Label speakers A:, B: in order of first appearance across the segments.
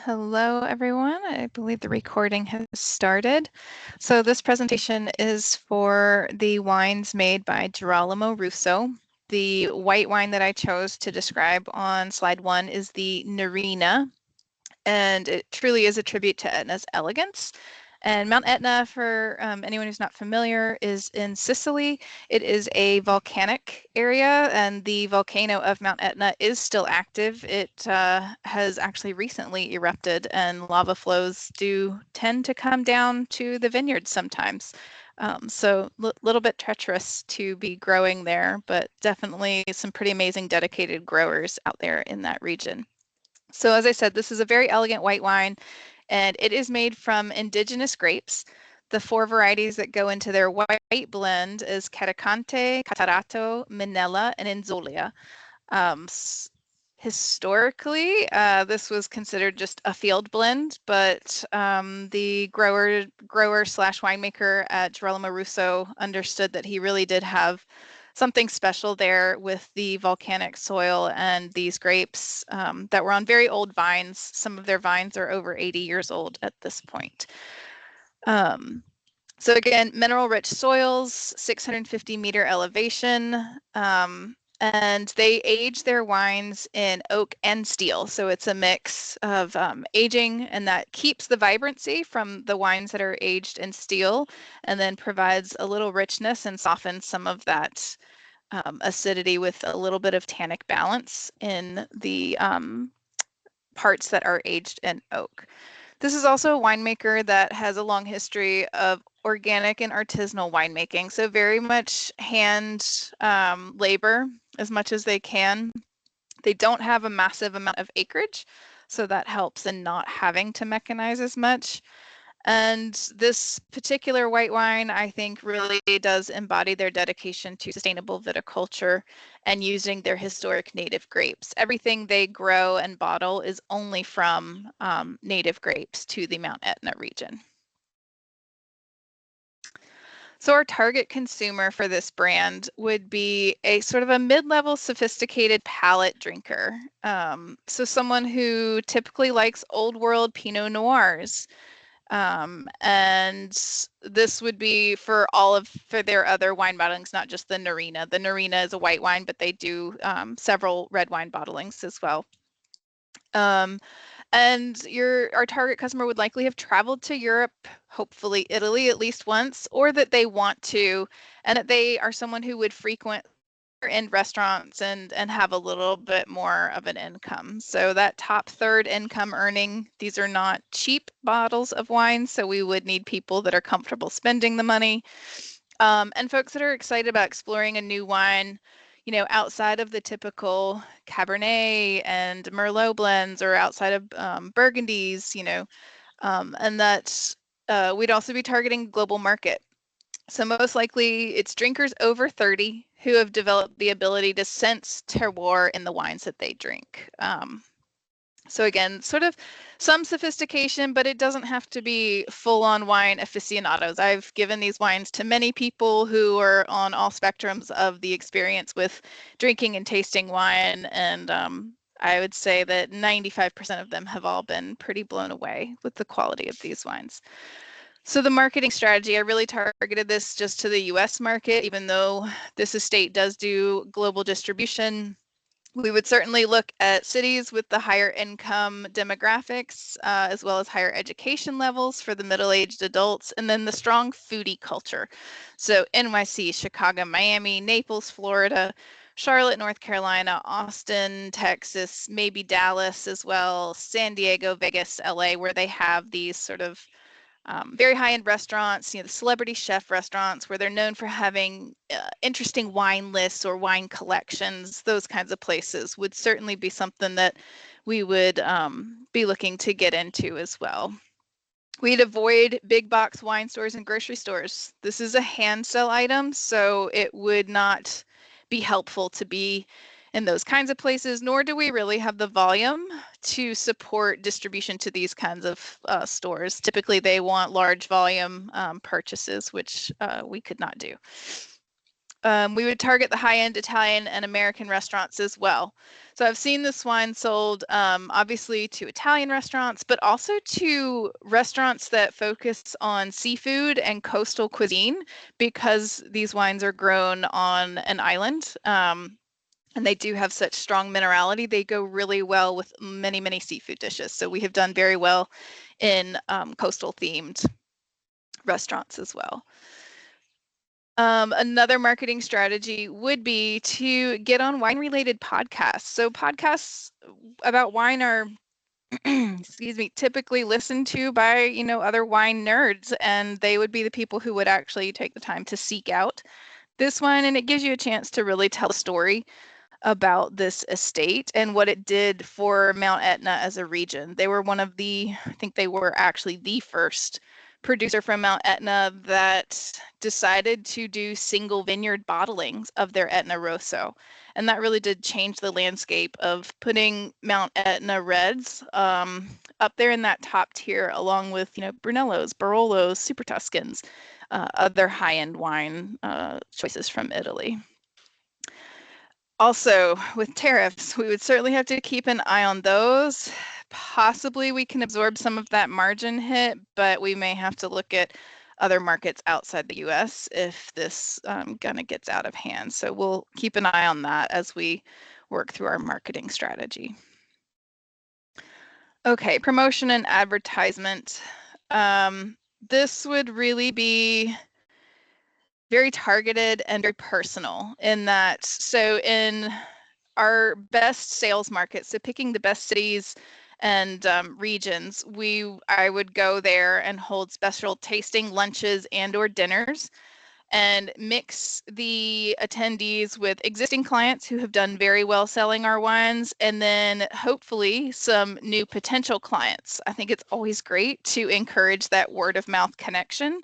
A: Hello, everyone. I believe the recording has started. So this presentation is for the wines made by Girolamo Russo. The white wine that I chose to describe on slide 1 is the Narina, and it truly is a tribute to Etna's elegance. And Mount Etna, for anyone who's not familiar, is in Sicily. It is a volcanic area, and the volcano of Mount Etna is still active. It has actually recently erupted, and lava flows do tend to come down to the vineyards sometimes. So a little bit treacherous to be growing there, but definitely some pretty amazing dedicated growers out there in that region. So as I said, this is a very elegant white wine, and it is made from indigenous grapes. The 4 varieties that go into their white blend is Catacante, Catarato, Minella, and Inzolia. Historically, this was considered just a field blend, but the grower slash winemaker at Girolamo Russo understood that he really did have something special there with the volcanic soil and these grapes that were on very old vines. Some of their vines are over 80 years old at this point. So again, mineral-rich soils, 650-meter elevation, and they age their wines in oak and steel. So it's a mix of aging, and that keeps the vibrancy from the wines that are aged in steel, and then provides a little richness and softens some of that acidity with a little bit of tannic balance in the parts that are aged in oak. This is also a winemaker that has a long history of organic and artisanal winemaking, so very much hand labor as much as they can. They don't have a massive amount of acreage, so that helps in not having to mechanize as much. And this particular white wine, I think, really does embody their dedication to sustainable viticulture and using their historic native grapes. Everything they grow and bottle is only from native grapes to the Mount Etna region. So our target consumer for this brand would be a sort of a mid-level sophisticated palate drinker. So someone who typically likes old world Pinot Noirs. And this would be for their other wine bottlings, not just the Narina. The Narina is a white wine, but they do several red wine bottlings as well. And our target customer would likely have traveled to Europe, hopefully Italy at least once, or that they want to, and that they are someone who would frequent in restaurants and have a little bit more of an income. So that top third income earning, these are not cheap bottles of wine, so we would need people that are comfortable spending the money. And folks that are excited about exploring a new wine, you know, outside of the typical Cabernet and Merlot blends, or outside of Burgundies, you know, and that we'd also be targeting global market. So most likely it's drinkers over 30 who have developed the ability to sense terroir in the wines that they drink. So again, sort of some sophistication, but it doesn't have to be full-on wine aficionados. I've given these wines to many people who are on all spectrums of the experience with drinking and tasting wine, and I would say that 95% of them have all been pretty blown away with the quality of these wines. So the marketing strategy, I really targeted this just to the US market, even though this estate does do global distribution. We would certainly look at cities with the higher income demographics, as well as higher education levels for the middle-aged adults, and then the strong foodie culture. So NYC, Chicago, Miami, Naples, Florida, Charlotte, North Carolina, Austin, Texas, maybe Dallas as well, San Diego, Vegas, LA, where they have these sort of very high-end restaurants, you know, the celebrity chef restaurants where they're known for having interesting wine lists or wine collections. Those kinds of places would certainly be something that we would be looking to get into as well. We'd avoid big box wine stores and grocery stores. This is a hand sell item, so it would not be helpful to be in those kinds of places, nor do we really have the volume to support distribution to these kinds of stores. Typically, they want large volume purchases, which we could not do. We would target the high-end Italian and American restaurants as well. So I've seen this wine sold obviously to Italian restaurants, but also to restaurants that focus on seafood and coastal cuisine because these wines are grown on an island. And they do have such strong minerality. They go really well with many, many seafood dishes. So we have done very well in coastal themed restaurants as well. Another marketing strategy would be to get on wine-related podcasts. So podcasts about wine are, excuse me, typically listened to by, other wine nerds, and they would be the people who would actually take the time to seek out this wine, and it gives you a chance to really tell a story about this estate and what it did for Mount Etna as a region. They were I think they were actually the first producer from Mount Etna that decided to do single vineyard bottlings of their Etna Rosso. And that really did change the landscape of putting Mount Etna reds up there in that top tier, along with, Brunellos, Barolos, Super Tuscans, other high-end wine choices from Italy. Also, with tariffs, we would certainly have to keep an eye on those. Possibly we can absorb some of that margin hit, but we may have to look at other markets outside the US if this kind of gets out of hand. So we'll keep an eye on that as we work through our marketing strategy. Okay, promotion and advertisement. This would really be very targeted and very personal in that. So in our best sales markets, so picking the best cities and regions, I would go there and hold special tasting lunches and or dinners and mix the attendees with existing clients who have done very well selling our wines, and then hopefully some new potential clients. I think it's always great to encourage that word of mouth connection.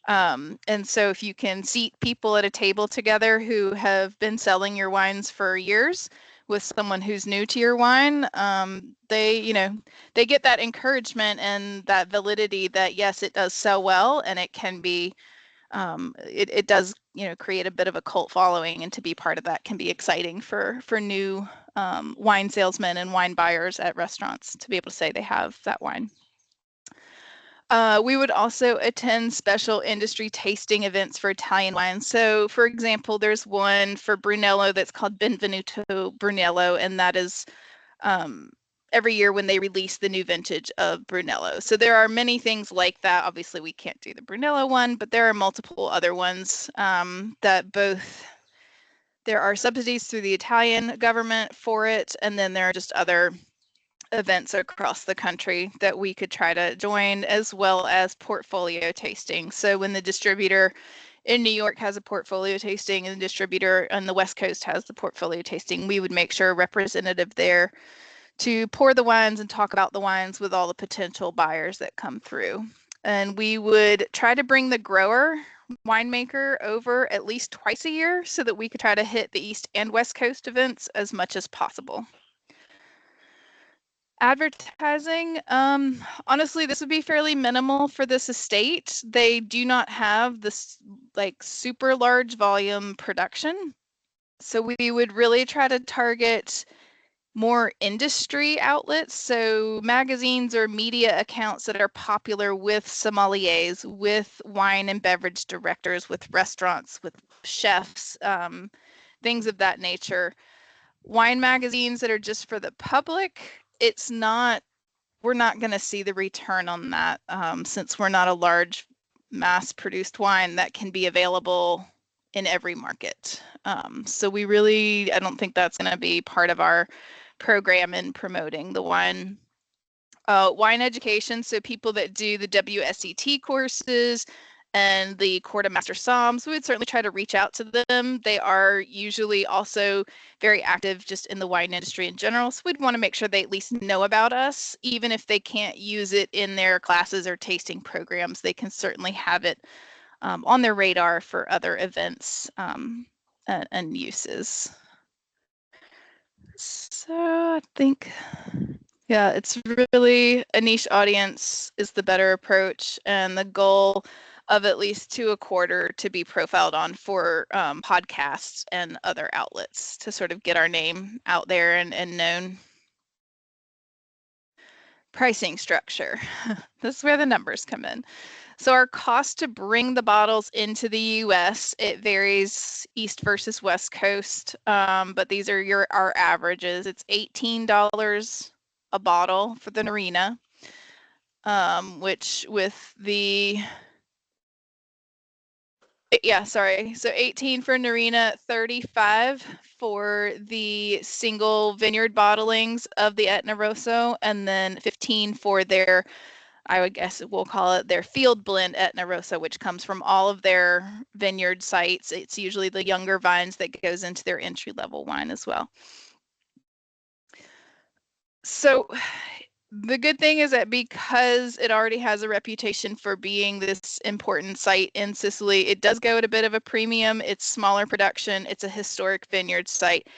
A: And so if you can seat people at a table together who have been selling your wines for years with someone who's new to your wine, they get that encouragement and that validity that yes, it does sell well, and it can be, it does, create a bit of a cult following, and to be part of that can be exciting for new wine salesmen and wine buyers at restaurants to be able to say they have that wine. We would also attend special industry tasting events for Italian wines. So, for example, there's one for Brunello that's called Benvenuto Brunello, and that is every year when they release the new vintage of Brunello. So there are many things like that. Obviously, we can't do the Brunello one, but there are multiple other ones that both, there are subsidies through the Italian government for it, and then there are just other events across the country that we could try to join, as well as portfolio tasting. So when the distributor in New York has a portfolio tasting and the distributor on the West Coast has the portfolio tasting, we would make sure a representative there to pour the wines and talk about the wines with all the potential buyers that come through. And we would try to bring the grower winemaker over at least twice a year so that we could try to hit the East and West Coast events as much as possible. Advertising, honestly, this would be fairly minimal for this estate. They do not have this like super large volume production. So we would really try to target more industry outlets. So magazines or media accounts that are popular with sommeliers, with wine and beverage directors, with restaurants, with chefs, things of that nature. Wine magazines that are just for the public, we're not going to see the return on that since we're not a large mass produced wine that can be available in every market. So I don't think that's going to be part of our program in promoting the wine. Wine education, so people that do the WSET courses and the Court of Master Somms, we would certainly try to reach out to them. They are usually also very active just in the wine industry in general, so we'd want to make sure they at least know about us. Even if they can't use it in their classes or tasting programs, they can certainly have it on their radar for other events and uses. So I think, yeah, it's really a niche audience is the better approach, and the goal of at least 2 a quarter to be profiled on for podcasts and other outlets to sort of get our name out there and known. Pricing structure. This is where the numbers come in. So our cost to bring the bottles into the US, it varies East versus West Coast, but these are our averages. It's $18 a bottle for the Narina, which with the, yeah, sorry. So 18 for Narina, 35 for the single vineyard bottlings of the Etna Rosso, and then 15 for their, I would guess we'll call it their field blend Etna Rosso, which comes from all of their vineyard sites. It's usually the younger vines that goes into their entry level wine as well. So the good thing is that because it already has a reputation for being this important site in Sicily, it does go at a bit of a premium. It's smaller production. It's a historic vineyard site.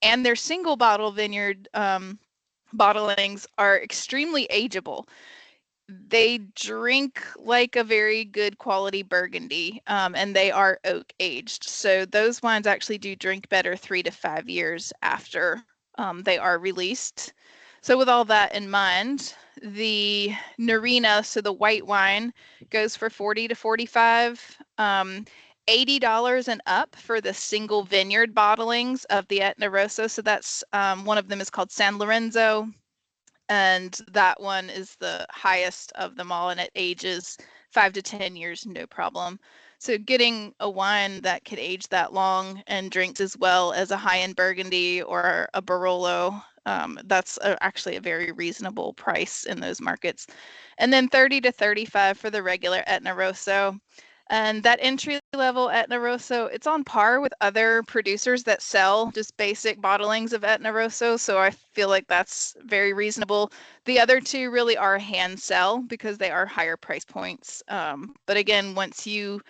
A: And their single bottle vineyard bottlings are extremely ageable. They drink like a very good quality Burgundy, and they are oak aged. So those wines actually do drink better 3 to 5 years after they are released. So with all that in mind, the Narina, so the white wine, goes for 40 to 45. $80 and up for the single vineyard bottlings of the Etna Rosso. So that's one of them is called San Lorenzo, and that one is the highest of them all, and it ages 5 to 10 years, no problem. So getting a wine that could age that long and drinks as well as a high-end Burgundy or a Barolo, that's actually a very reasonable price in those markets. And then 30 to 35 for the regular Etna Rosso. And that entry level Etna Rosso, it's on par with other producers that sell just basic bottlings of Etna Rosso. So I feel like that's very reasonable. The other two really are hand sell because they are higher price points. But again, once you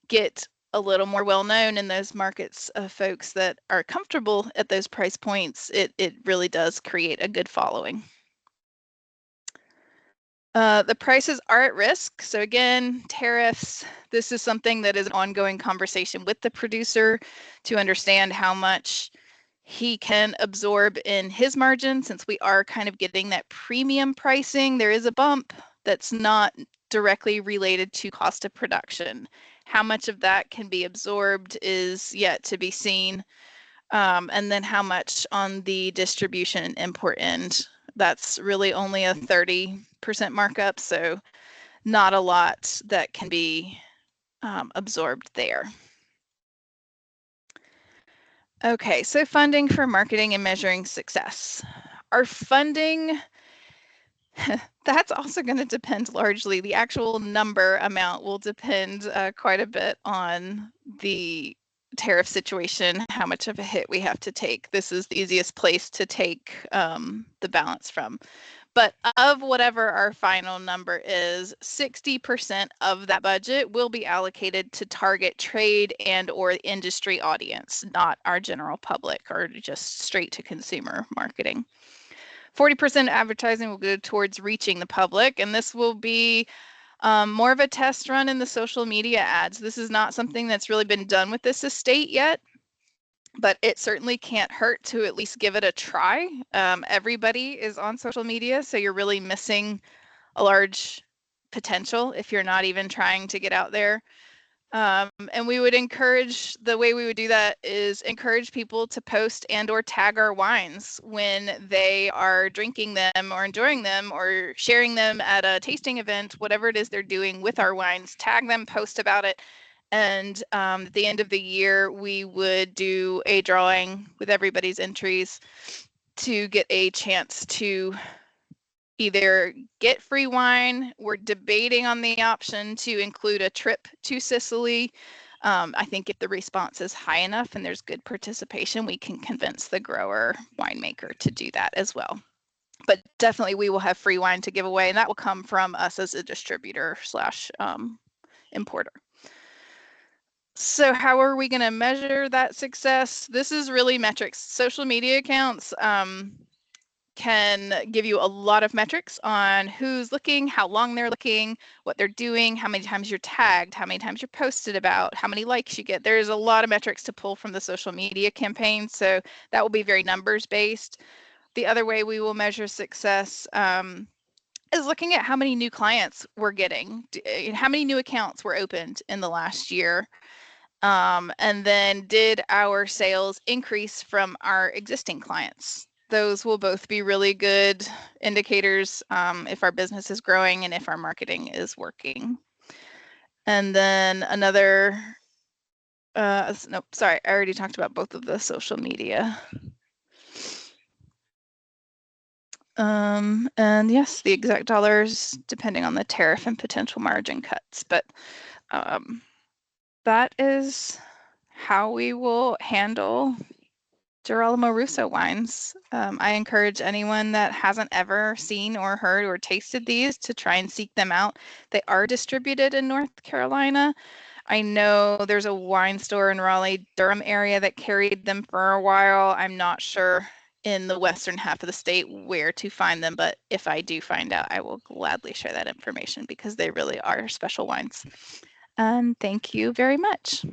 A: get a little more well known in those markets of folks that are comfortable at those price points, it really does create a good following. The prices are at risk. So again, tariffs, this is something that is an ongoing conversation with the producer to understand how much he can absorb in his margin. Since we are kind of getting that premium pricing, there is a bump that's not directly related to cost of production. How much of that can be absorbed is yet to be seen. And then how much on the distribution and import end. That's really only a 30% markup, so not a lot that can be absorbed there. Okay, so funding for marketing and measuring success. Our funding, that's also going to depend largely. The actual number amount will depend quite a bit on the tariff situation, how much of a hit we have to take. This is the easiest place to take the balance from. But of whatever our final number is, 60% of that budget will be allocated to target trade and or industry audience, not our general public or just straight to consumer marketing. 40% advertising will go towards reaching the public, and this will be more of a test run in the social media ads. This is not something that's really been done with this estate yet, but it certainly can't hurt to at least give it a try. Everybody is on social media, so you're really missing a large potential if you're not even trying to get out there. And we would encourage, the way we would do that is encourage people to post and or tag our wines when they are drinking them or enjoying them or sharing them at a tasting event, whatever it is they're doing with our wines, tag them, post about it. And at the end of the year, we would do a drawing with everybody's entries to get a chance to either get free wine. We're debating on the option to include a trip to Sicily. I think if the response is high enough and there's good participation, we can convince the grower winemaker to do that as well. But definitely we will have free wine to give away, and that will come from us as a distributor slash importer. So how are we going to measure that success? This is really metrics. Social media accounts, can give you a lot of metrics on who's looking, how long they're looking, what they're doing, how many times you're tagged, how many times you're posted about, how many likes you get. There's a lot of metrics to pull from the social media campaign, so that will be very numbers based. The other way we will measure success is looking at how many new clients we're getting, how many new accounts were opened in the last year. And then did our sales increase from our existing clients? Those will both be really good indicators if our business is growing and if our marketing is working. And then another, nope, sorry, I already talked about both of the social media. And yes, the exact dollars depending on the tariff and potential margin cuts, but that is how we will handle Girolamo Russo wines. I encourage anyone that hasn't ever seen or heard or tasted these to try and seek them out. They are distributed in North Carolina. I know there's a wine store in Raleigh-Durham area that carried them for a while. I'm not sure in the western half of the state where to find them, but if I do find out, I will gladly share that information because they really are special wines. And thank you very much.